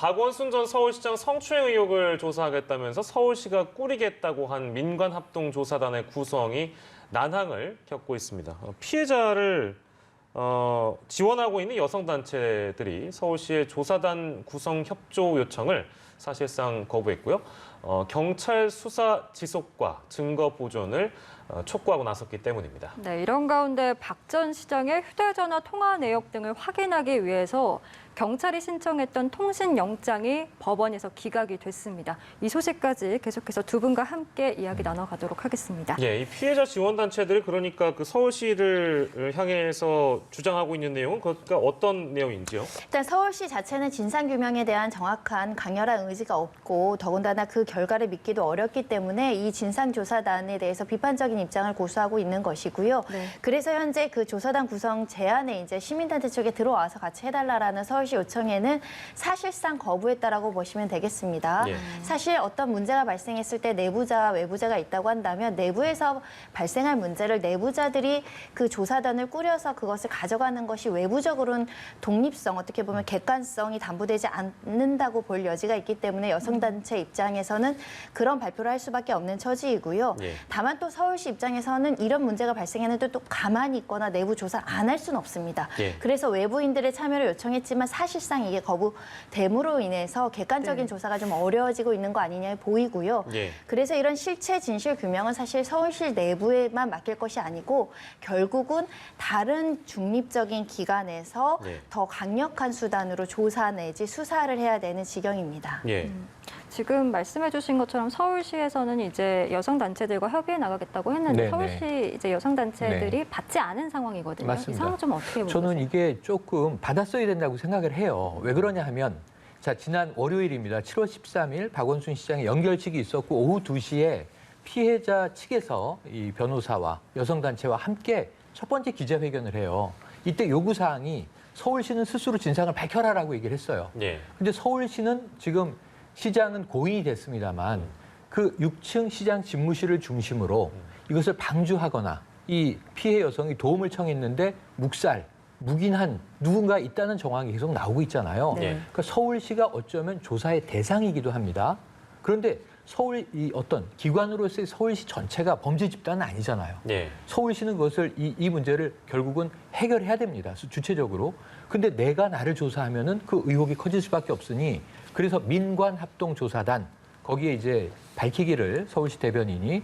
박원순 전 서울시장 성추행 의혹을 조사하겠다면서 서울시가 꾸리겠다고 한 민관합동조사단의 구성이 난항을 겪고 있습니다. 피해자를 지원하고 있는 여성단체들이 서울시의 조사단 구성 협조 요청을 사실상 거부했고요. 경찰 수사 지속과 증거 보존을 촉구하고 나섰기 때문입니다. 네, 이런 가운데 박 전 시장의 휴대전화 통화 내역 등을 확인하기 위해서 경찰이 신청했던 통신영장이 법원에서 기각이 됐습니다. 이 소식까지 계속해서 두 분과 함께 이야기 나눠가도록 하겠습니다. 예, 이 피해자 지원단체들이 그러니까 그 서울시를 향해서 주장하고 있는 내용은 그러니까 어떤 내용인지요? 일단 서울시 자체는 진상규명에 대한 정확한 강렬한 의지가 없고 더군다나 그 결과를 믿기도 어렵기 때문에 이 진상조사단에 대해서 비판적인 입장을 고수하고 있는 것이고요. 네. 그래서 현재 그 조사단 구성 제안에 이제 시민단체 측에 들어와서 같이 해달라라는 서울시 요청에는 사실상 거부했다라고 보시면 되겠습니다. 예. 사실 어떤 문제가 발생했을 때 내부자와 외부자가 있다고 한다면 내부에서 발생할 문제를 내부자들이 그 조사단을 꾸려서 그것을 가져가는 것이 외부적으로는 독립성, 어떻게 보면 객관성이 담보되지 않는다고 볼 여지가 있기 때문에 여성단체 입장에서는 그런 발표를 할 수밖에 없는 처지이고요. 예. 다만 또 서울시 입장에서는 이런 문제가 발생했는데 또 가만히 있거나 내부 조사를 안 할 수는 없습니다. 예. 그래서 외부인들의 참여를 요청했지만 사실상 이게 거부됨으로 인해서 객관적인 조사가 좀 어려워지고 있는 거 아니냐 보이고요. 예. 그래서 이런 실체 진실 규명은 사실 서울시 내부에만 맡길 것이 아니고 결국은 다른 중립적인 기관에서 예. 더 강력한 수단으로 조사 내지 수사를 해야 되는 지경입니다. 예. 지금 말씀해 주신 것처럼 서울시에서는 이제 여성단체들과 협의해 나가겠다고 했는데 네네. 서울시 이제 여성단체들이 받지 않은 상황이거든요. 맞습니다. 이 상황 좀 어떻게 보세요? 저는 이게 조금 받았어야 된다고 생각을 해요. 왜 그러냐 하면 자 지난 월요일입니다. 7월 13일 박원순 시장의 연결식이 있었고 오후 2시에 피해자 측에서 이 변호사와 여성단체와 함께 첫 번째 기자회견을 해요. 이때 요구사항이 서울시는 스스로 진상을 밝혀라라고 얘기를 했어요. 예. 근데 서울시는 지금 시장은 고인이 됐습니다만 그 6층 시장 집무실을 중심으로 이것을 방주하거나 이 피해 여성이 도움을 청했는데 묵살, 묵인한 누군가 있다는 정황이 계속 나오고 있잖아요. 네. 그러니까 서울시가 어쩌면 조사의 대상이기도 합니다. 그런데 서울 이 어떤 기관으로서의 서울시 전체가 범죄 집단은 아니잖아요. 예. 서울시는 그것을 이 문제를 결국은 해결해야 됩니다. 주체적으로. 근데 내가 나를 조사하면은 그 의혹이 커질 수밖에 없으니 그래서 민관합동조사단 거기에 이제 밝히기를 서울시 대변인이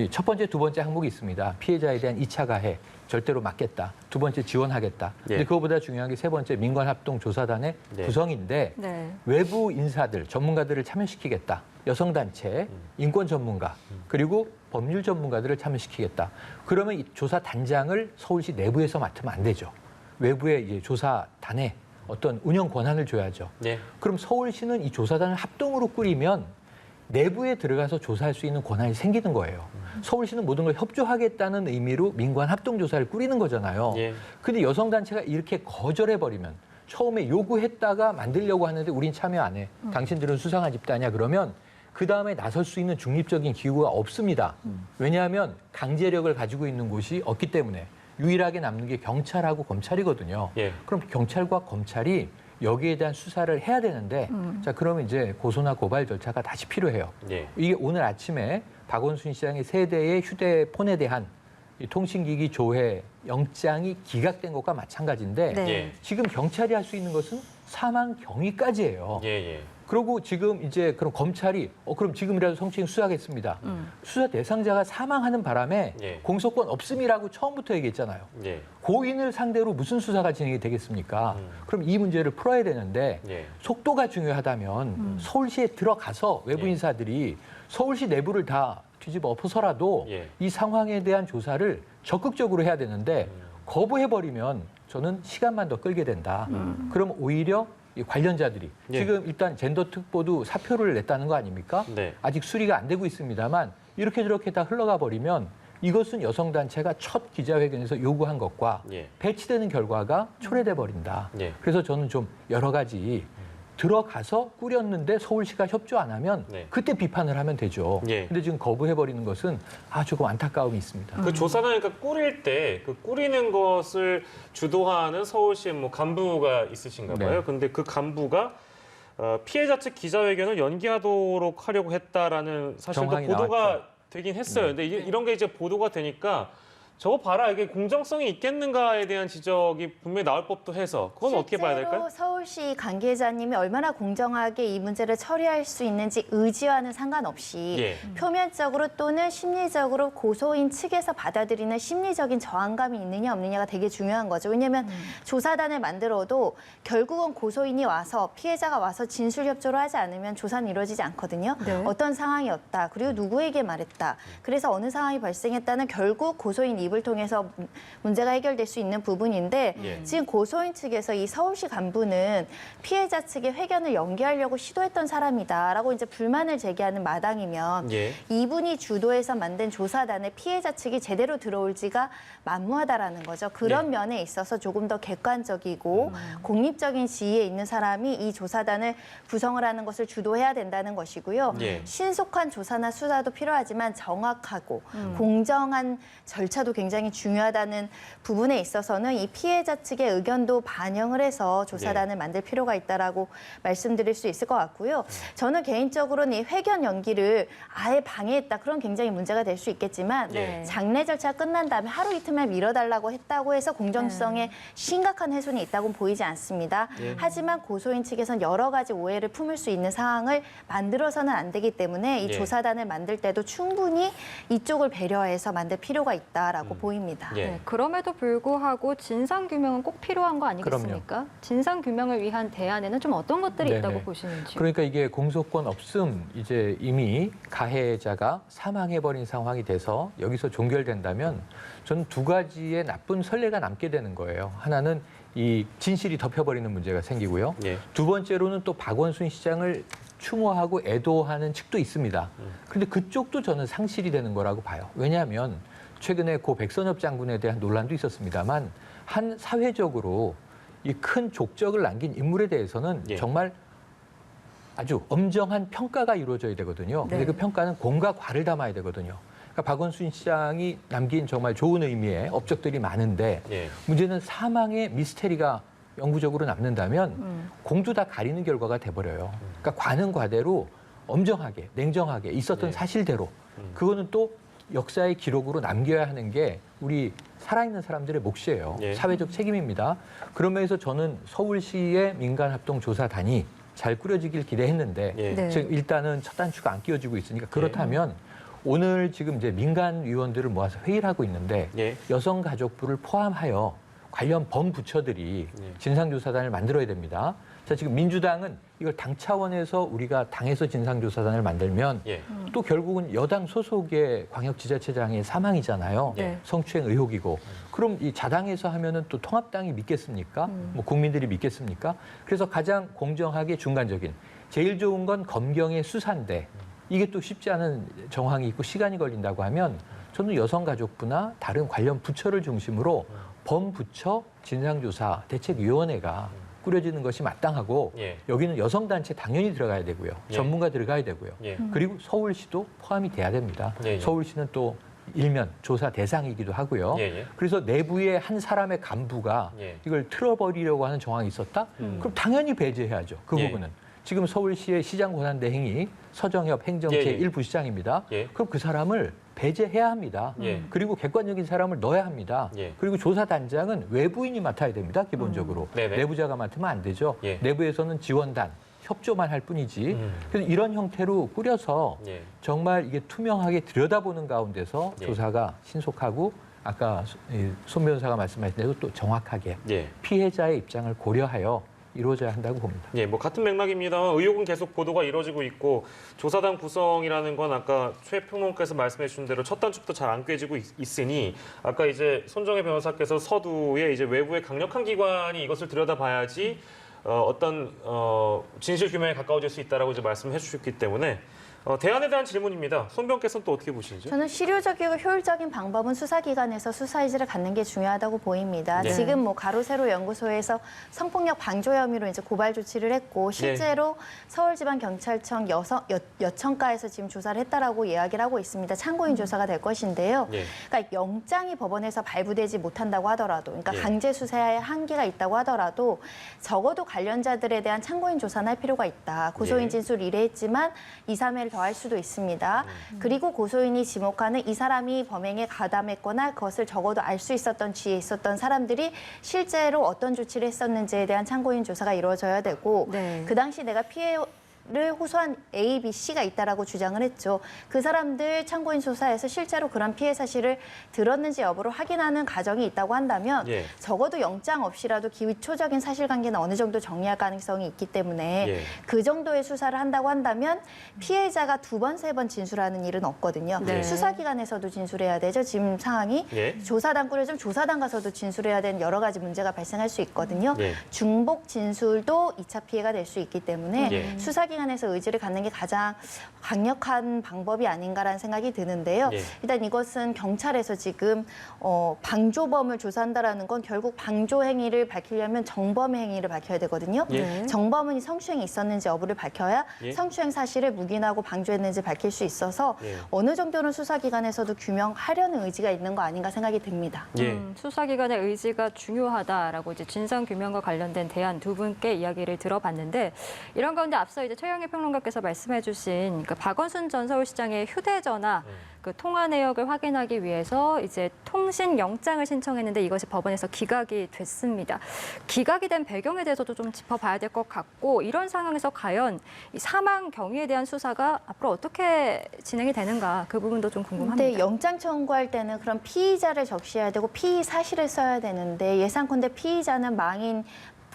첫 번째, 두 번째 항목이 있습니다. 피해자에 대한 2차 가해 절대로 막겠다. 두 번째 지원하겠다. 근데 그거보다 중요한 게 세 번째 민관합동조사단의 구성인데 네. 외부 인사들, 전문가들을 참여시키겠다. 여성단체, 인권 전문가, 그리고 법률 전문가들을 참여시키겠다. 그러면 이 조사 단장을 서울시 내부에서 맡으면 안 되죠. 외부의 이제 조사단에 어떤 운영 권한을 줘야죠. 예. 그럼 서울시는 이 조사단을 합동으로 꾸리면 내부에 들어가서 조사할 수 있는 권한이 생기는 거예요. 서울시는 모든 걸 협조하겠다는 의미로 민관 합동조사를 꾸리는 거잖아요. 예. 근데 여성단체가 이렇게 거절해버리면 처음에 요구했다가 만들려고 하는데 우린 참여 안 해. 당신들은 수상한 집단이야. 그러면 그 다음에 나설 수 있는 중립적인 기구가 없습니다. 왜냐하면 강제력을 가지고 있는 곳이 없기 때문에 유일하게 남는 게 경찰하고 검찰이거든요. 예. 그럼 경찰과 검찰이 여기에 대한 수사를 해야 되는데 자 그러면 이제 고소나 고발 절차가 다시 필요해요. 예. 이게 오늘 아침에 박원순 시장의 세 대의 휴대폰에 대한 이 통신기기 조회 영장이 기각된 것과 마찬가지인데 네. 예. 지금 경찰이 할 수 있는 것은 사망 경위까지예요. 예. 예. 그리고 지금 이제 그럼 검찰이 그럼 지금이라도 성추행 수사하겠습니다. 수사 대상자가 사망하는 바람에 예. 공소권 없음이라고 처음부터 얘기했잖아요. 예. 고인을 상대로 무슨 수사가 진행이 되겠습니까? 그럼 이 문제를 풀어야 되는데 예. 속도가 중요하다면 서울시에 들어가서 외부 예. 인사들이 서울시 내부를 다 뒤집어 엎어서라도 예. 이 상황에 대한 조사를 적극적으로 해야 되는데 거부해버리면 저는 시간만 더 끌게 된다. 그럼 오히려 이 관련자들이 예. 지금 일단 젠더특보도 사표를 냈다는 거 아닙니까? 네. 아직 수리가 안 되고 있습니다만 이렇게 저렇게 다 흘러가 버리면 이것은 여성단체가 첫 기자회견에서 요구한 것과 예. 배치되는 결과가 초래돼 버린다. 예. 그래서 저는 좀 여러 가지 들어가서 꾸렸는데 서울시가 협조 안 하면 네. 그때 비판을 하면 되죠. 예. 근데 지금 거부해버리는 것은 조금 안타까움이 있습니다. 그 조사단을 그러니까 꾸릴 때 그 꾸리는 것을 주도하는 서울시의 뭐 간부가 있으신가 봐요. 네. 근데 그 간부가 피해자 측 기자회견을 연기하도록 하려고 했다라는 사실도 정황이 보도가 나왔죠. 되긴 했어요. 근데 이런 게 이제 보도가 되니까 저거 봐라, 이게 공정성이 있겠는가에 대한 지적이 분명히 나올 법도 해서 그건 어떻게 봐야 될까요? 실제로 서울시 관계자님이 얼마나 공정하게 이 문제를 처리할 수 있는지 의지와는 상관없이 예. 표면적으로 또는 심리적으로 고소인 측에서 받아들이는 심리적인 저항감이 있느냐 없느냐가 되게 중요한 거죠. 왜냐하면 조사단을 만들어도 결국은 고소인이 와서 피해자가 와서 진술 협조를 하지 않으면 조사는 이루어지지 않거든요. 네. 어떤 상황이었다. 그리고 누구에게 말했다. 그래서 어느 상황이 발생했다는 결국 고소인 입을 통해서 문제가 해결될 수 있는 부분인데 예. 지금 고소인 측에서 이 서울시 간부는 피해자 측의 회견을 연기하려고 시도했던 사람이다라고 이제 불만을 제기하는 마당이면 예. 이분이 주도해서 만든 조사단에 피해자 측이 제대로 들어올지가 만무하다라는 거죠. 그런 예. 면에 있어서 조금 더 객관적이고 공립적인 지위에 있는 사람이 이 조사단을 구성을 하는 것을 주도해야 된다는 것이고요. 예. 신속한 조사나 수사도 필요하지만 정확하고 공정한 절차도 굉장히 중요하다는 부분에 있어서는 이 피해자 측의 의견도 반영을 해서 조사단을 만들 필요가 있다라고 말씀드릴 수 있을 것 같고요. 저는 개인적으로는 이 회견 연기를 아예 방해했다. 그런 굉장히 문제가 될 수 있겠지만 예. 장례 절차 끝난 다음에 하루 이틀만 미뤄달라고 했다고 해서 공정성에 심각한 훼손이 있다고는 보이지 않습니다. 예. 하지만 고소인 측에서는 여러 가지 오해를 품을 수 있는 상황을 만들어서는 안 되기 때문에 이 예. 조사단을 만들 때도 충분히 이쪽을 배려해서 만들 필요가 있다라고 보입니다. 예. 네, 그럼에도 불구하고 진상규명은 꼭 필요한 거 아니겠습니까? 진상규명을 위한 대안에는 좀 어떤 것들이 네네. 있다고 보시는지. 그러니까 이게 공소권 없음 이제 이미 가해자가 사망해버린 상황이 돼서 여기서 종결된다면 저는 두 가지의 나쁜 선례가 남게 되는 거예요. 하나는 이 진실이 덮여버리는 문제가 생기고요. 예. 두 번째로는 또 박원순 시장을 추모하고 애도하는 측도 있습니다. 그런데 그쪽도 저는 상실이 되는 거라고 봐요. 왜냐하면 최근에 고 백선엽 장군에 대한 논란도 있었습니다만 한 사회적으로 이 큰 족적을 남긴 인물에 대해서는 예. 정말 아주 엄정한 평가가 이루어져야 되거든요. 근데 네. 그 평가는 공과 과를 담아야 되거든요. 그러니까 박원순 시장이 남긴 정말 좋은 의미의 업적들이 많은데 예. 문제는 사망의 미스테리가 영구적으로 남는다면 공도 다 가리는 결과가 돼버려요. 그러니까 과는 과대로 엄정하게, 냉정하게 있었던 네. 사실대로 그거는 또 역사의 기록으로 남겨야 하는 게 우리 살아있는 사람들의 몫이에요. 예. 사회적 책임입니다. 그런 면에서 저는 서울시의 민간합동조사단이 잘 꾸려지길 기대했는데 예. 네. 지금 일단은 첫 단추가 안 끼워지고 있으니까 그렇다면 오늘 지금 이제 민간 위원들을 모아서 회의를 하고 있는데 예. 여성가족부를 포함하여 관련 범부처들이 예. 진상조사단을 만들어야 됩니다. 자, 지금 민주당은 이걸 당 차원에서 우리가 당에서 진상조사단을 만들면 예. 또 결국은 여당 소속의 광역지자체장의 사망이잖아요. 네. 성추행 의혹이고. 그럼 이 자당에서 하면은 또 통합당이 믿겠습니까? 뭐 국민들이 믿겠습니까? 그래서 가장 공정하게 중간적인 제일 좋은 건 검경의 수사인데 이게 또 쉽지 않은 정황이 있고 시간이 걸린다고 하면 저는 여성가족부나 다른 관련 부처를 중심으로 범부처 진상조사 대책위원회가 꾸려지는 것이 마땅하고 예. 여기는 여성단체 당연히 들어가야 되고요. 예. 전문가 들어가야 되고요. 예. 그리고 서울시도 포함이 돼야 됩니다. 예, 예. 서울시는 또 일면 조사 대상이기도 하고요. 예, 예. 그래서 내부에 한 사람의 간부가 예. 이걸 틀어버리려고 하는 정황이 있었다? 그럼 당연히 배제해야죠. 그 예. 부분은. 지금 서울시의 시장 권한대행이 서정협 행정 예, 예. 제1부 시장입니다. 예. 그럼 그 사람을 배제해야 합니다. 예. 그리고 객관적인 사람을 넣어야 합니다. 예. 그리고 조사단장은 외부인이 맡아야 됩니다. 기본적으로. 네네. 내부자가 맡으면 안 되죠. 예. 내부에서는 지원단, 협조만 할 뿐이지. 그래서 이런 형태로 꾸려서 예. 정말 이게 투명하게 들여다보는 가운데서 예. 조사가 신속하고 아까 손 변호사가 말씀하신 대로 또 정확하게 예. 피해자의 입장을 고려하여 이루어져야 한다고 봅니다. 예, 뭐 같은 맥락입니다만 의혹은 계속 보도가 이루어지고 있고 조사단 구성이라는 건 아까 최 평론가께서 말씀해 주신 대로 첫 단추부터 잘 안 꿰지고 있으니 아까 이제 손정혜 변호사께서 서두에 이제 외부의 강력한 기관이 이것을 들여다봐야지 어떤 진실 규명에 가까워질 수 있다라고 이제 말씀해 주셨기 때문에 대안에 대한 질문입니다. 손병께서는 또 어떻게 보시는지? 저는 실효적이고 효율적인 방법은 수사기관에서 수사 의지를 갖는 게 중요하다고 보입니다. 네. 지금 뭐 가로세로 연구소에서 성폭력 방조 혐의로 이제 고발 조치를 했고 실제로 서울지방경찰청 여청과에서 지금 조사를 했다라고 이야기를 하고 있습니다. 참고인 조사가 될 것인데요. 네. 그러니까 영장이 법원에서 발부되지 못한다고 하더라도, 그러니까 예. 강제 수사에 한계가 있다고 하더라도 적어도 관련자들에 대한 참고인 조사는 할 필요가 있다. 고소인 예. 진술 이래했지만 2, 3회를 더할 수도 있습니다. 그리고 고소인이 지목하는 이 사람이 범행에 가담했거나 그것을 적어도 알 수 있었던 지에 있었던 사람들이 실제로 어떤 조치를 했었는지에 대한 참고인 조사가 이루어져야 되고 네. 그 당시 내가 피해를 호소한 A, B, C가 있다라고 주장을 했죠. 그 사람들 참고인 조사에서 실제로 그런 피해 사실을 들었는지 여부를 확인하는 과정이 있다고 한다면 예. 적어도 영장 없이라도 기초적인 사실관계는 어느 정도 정리할 가능성이 있기 때문에 예. 그 정도의 수사를 한다고 한다면 피해자가 2번, 3번 진술하는 일은 없거든요. 네. 수사기관에서도 진술해야 되죠. 지금 상황이. 예. 조사단 꾸려주면 조사단 가서도 진술해야 되는 여러 가지 문제가 발생할 수 있거든요. 예. 중복 진술도 2차 피해가 될 수 있기 때문에 예. 수사기관에서 의지를 갖는 게 가장 강력한 방법이 아닌가라는 생각이 드는데요. 예. 일단 이것은 경찰에서 지금 방조범을 조사한다라는 건 결국 방조 행위를 밝히려면 정범의 행위를 밝혀야 되거든요. 예. 네. 정범은 성추행이 있었는지 여부를 밝혀야 예. 성추행 사실을 묵인하고 방조했는지 밝힐 수 있어서 예. 어느 정도는 수사기관에서도 규명하려는 의지가 있는 거 아닌가 생각이 듭니다. 예. 수사기관의 의지가 중요하다라고 이제 진상규명과 관련된 대안 두 분께 이야기를 들어봤는데 이런 가운데 앞서 이제 최영희 평론가께서 말씀해주신 그 박원순 전 서울시장의 휴대전화 그 통화 내역을 확인하기 위해서 이제 통신 영장을 신청했는데 이것이 법원에서 기각이 됐습니다. 기각이 된 배경에 대해서도 좀 짚어봐야 될 것 같고 이런 상황에서 과연 이 사망 경위에 대한 수사가 앞으로 어떻게 진행이 되는가 그 부분도 좀 궁금합니다. 근데 영장 청구할 때는 그런 피의자를 적시해야 되고 피의 사실을 써야 되는데 예상컨대 피의자는 망인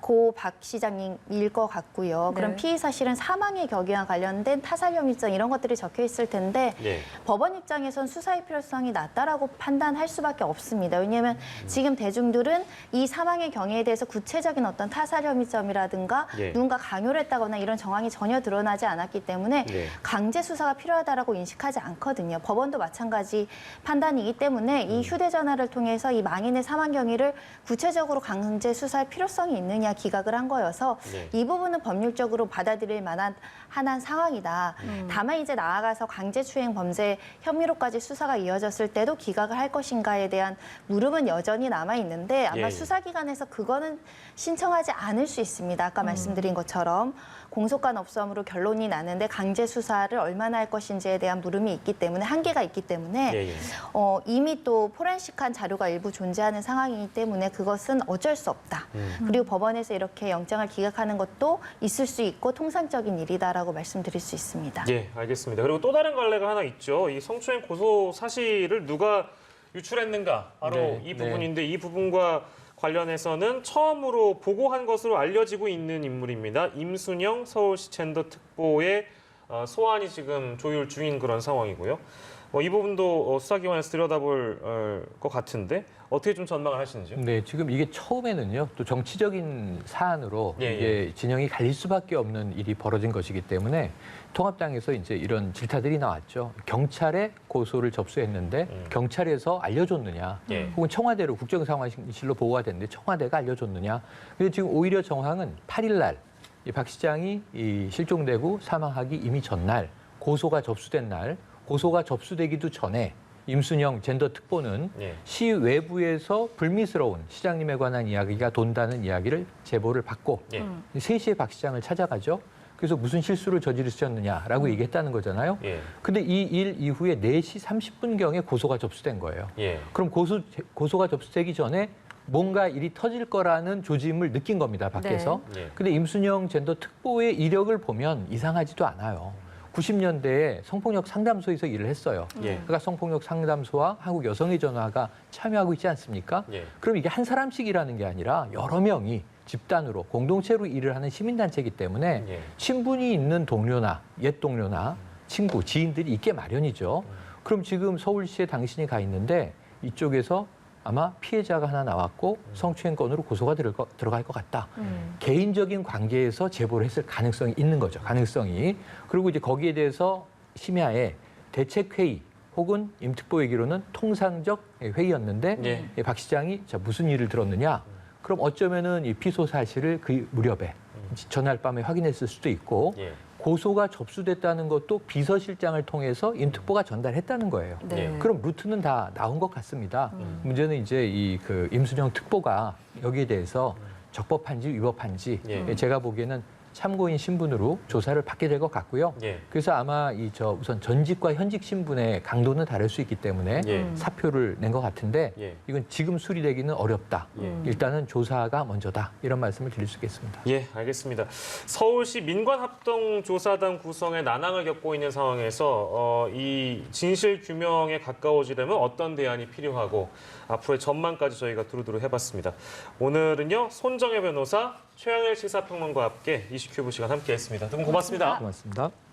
고 박 시장님일 것 같고요. 그럼 네. 피의 사실은 사망의 격의와 관련된 타살 혐의성 이런 것들이 적혀 있을 텐데 예. 법원 입장에선 수사의 필요성이 낮다라고 판단할 수밖에 없습니다. 왜냐하면 지금 대중들은 이 사망의 경위에 대해서 구체적인 어떤 타살 혐의점이라든가 예. 누군가 강요를 했다거나 이런 정황이 전혀 드러나지 않았기 때문에 예. 강제 수사가 필요하다라고 인식하지 않거든요. 법원도 마찬가지 판단이기 때문에 이 휴대전화를 통해서 이 망인의 사망 경위를 구체적으로 강제 수사할 필요성이 있느냐 기각을 한 거여서 네. 이 부분은 법률적으로 받아들일 만한 상황이다. 다만 이제 나아가서 강제추행 범죄 혐의로까지 수사가 이어졌을 때도 기각을 할 것인가에 대한 물음은 여전히 남아 있는데 아마 예, 예. 수사기관에서 그거는 신청하지 않을 수 있습니다. 아까 말씀드린 것처럼 공소권 없음으로 결론이 나는데 강제 수사를 얼마나 할 것인지에 대한 물음이 있기 때문에 한계가 있기 때문에 예, 예. 이미 또 포렌식한 자료가 일부 존재하는 상황이기 때문에 그것은 어쩔 수 없다. 그리고 법원에서 이렇게 영장을 기각하는 것도 있을 수 있고 통상적인 일이다라고 말씀드릴 수 있습니다. 예, 알겠습니다. 그리고 또 다른 관례가 하나 있죠. 이 성추행 고소 사실을 누가 유출했는가 바로 네, 이 네. 부분인데 이 부분과 관련해서는 처음으로 보고한 것으로 알려지고 있는 인물입니다. 임순영 서울시 젠더 특보의 소환이 지금 조율 중인 그런 상황이고요. 이 부분도 수사기관에서 들여다볼 것 같은데 어떻게 좀 전망을 하시는지요? 네, 지금 이게 처음에는요, 또 정치적인 사안으로 예, 이게 진영이 갈릴 수밖에 없는 일이 벌어진 것이기 때문에 통합당에서 이제 이런 질타들이 나왔죠. 경찰에 고소를 접수했는데 경찰에서 알려줬느냐, 예. 혹은 청와대로 국정상황실로 보고가 됐는데 청와대가 알려줬느냐. 근데 지금 오히려 정황은 8일 날 이 박 시장이 이 실종되고 사망하기 이미 전날 고소가 접수된 날, 고소가 접수되기도 전에 임순영 젠더 특보는 예. 시 외부에서 불미스러운 시장님에 관한 이야기가 돈다는 이야기를 제보를 받고 예. 3시에 박 시장을 찾아가죠. 그래서 무슨 실수를 저지르셨느냐라고 얘기했다는 거잖아요. 예. 근데 이 일 이후에 4시 30분경에 고소가 접수된 거예요. 예. 그럼 고소가 접수되기 전에 뭔가 일이 터질 거라는 조짐을 느낀 겁니다, 밖에서. 네. 예. 근데 임순영 젠더 특보의 이력을 보면 이상하지도 않아요. 90년대에 성폭력 상담소에서 일을 했어요. 예. 그러니까 성폭력 상담소와 한국 여성의 전화가 참여하고 있지 않습니까? 예. 그럼 이게 한 사람씩 일하는 게 아니라 여러 명이 집단으로 공동체로 일을 하는 시민단체이기 때문에 예. 친분이 있는 동료나 옛 동료나 친구, 지인들이 있게 마련이죠. 그럼 지금 서울시에 당신이 가 있는데 이쪽에서 아마 피해자가 하나 나왔고 성추행 건으로 고소가 들어갈 것 같다. 개인적인 관계에서 제보를 했을 가능성이 있는 거죠. 가능성이. 그리고 이제 거기에 대해서 심야에 대책회의 혹은 임특보 얘기로는 통상적 회의였는데 예. 박 시장이 자, 무슨 일을 들었느냐? 그럼 어쩌면은 이 피소 사실을 그 무렵에 전날 밤에 확인했을 수도 있고 예. 고소가 접수됐다는 것도 비서실장을 통해서 임특보가 전달했다는 거예요. 네. 그럼 루트는 다 나온 것 같습니다. 문제는 이제 이 그 임순영 특보가 여기에 대해서 적법한지 위법한지 예. 제가 보기에는 참고인 신분으로 조사를 받게 될 것 같고요. 예. 그래서 아마 우선 전직과 현직 신분의 강도는 다를 수 있기 때문에 예. 사표를 낸 것 같은데 예. 이건 지금 수리되기는 어렵다. 예. 일단은 조사가 먼저다. 이런 말씀을 드릴 수 있겠습니다. 예, 알겠습니다. 서울시 민관합동조사단 구성에 난항을 겪고 있는 상황에서 이 진실 규명에 가까워지려면 어떤 대안이 필요하고 앞으로의 전망까지 저희가 두루두루 해봤습니다. 오늘은요, 손정혜 변호사, 최영일 시사평론가와 함께 이슈큐브 시간 함께했습니다. 두 분 고맙습니다. 고맙습니다.